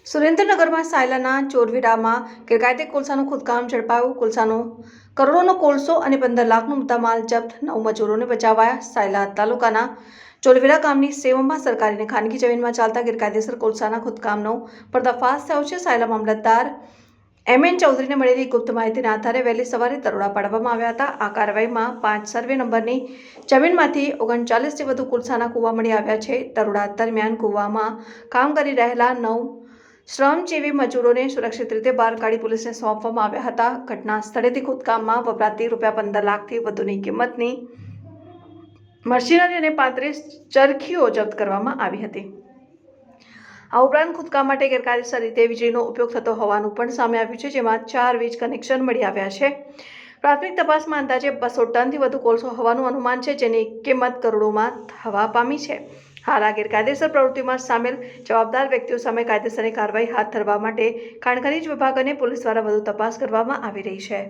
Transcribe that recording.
સુરેન્દ્રનગરમાં સાયલાના ચોરવીરામાં ગેરકાયદે કોલસાનું ખોદકામ ઝડપાયું. કોલસાનો કરોડોનો કોલસો અને 15 લાખનો મુદ્દામાલ જપ્ત. 9 મજૂરોને બચાવાયા. સાયલા તાલુકાના ચોરવીરા ગામની સેવામાં સરકારી અને ખાનગી જમીનમાં ચાલતા ગેરકાયદેસર કોલસાના ખોદકામનો પર્દાફાશ થયો છે. સાયલા મામલતદાર MN ચૌધરીને મળેલી ગુપ્ત માહિતીના આધારે વહેલી સવારે દરોડા પાડવામાં આવ્યા હતા. આ કાર્યવાહીમાં 5 સર્વે નંબરની જમીનમાંથી 39થી વધુ કોલસાના કૂવા મળી આવ્યા છે. દરોડા દરમિયાન કૂવામાં કામ કરી રહેલા 9 શ્રમજીવી મજૂરોને સુરક્ષિત રીતે બહાર કાઢી પોલીસને સોંપવામાં આવ્યા હતા. ઘટના સ્થળેથી ખોદકામમાં વપરાતી ₹15 લાખથી વધુની કિંમતની મશીનરી અને 35 ચરખીઓ જપ્ત કરવામાં આવી હતી. આ ઉપરાંત ખોદકામ માટે ગેરકાયદેસર રીતે વીજળીનો ઉપયોગ થતો હોવાનું પણ સામે આવ્યું છે, જેમાં 4 વીજ કનેક્શન મળી આવ્યા છે. પ્રાથમિક તપાસમાં અંદાજે 200 ટનથી વધુ કોલસો હોવાનું અનુમાન છે, જેની કિંમત કરોડોમાં થવા પામી છે. હાલ આ ગેરકાયદેસર પ્રવૃત્તિમાં સામેલ જવાબદાર વ્યક્તિઓ સામે કાયદેસરની કાર્યવાહી હાથ ધરવા માટે ખાણ ખનીજ વિભાગ અને પોલીસ દ્વારા વધુ તપાસ કરવામાં આવી રહી છે.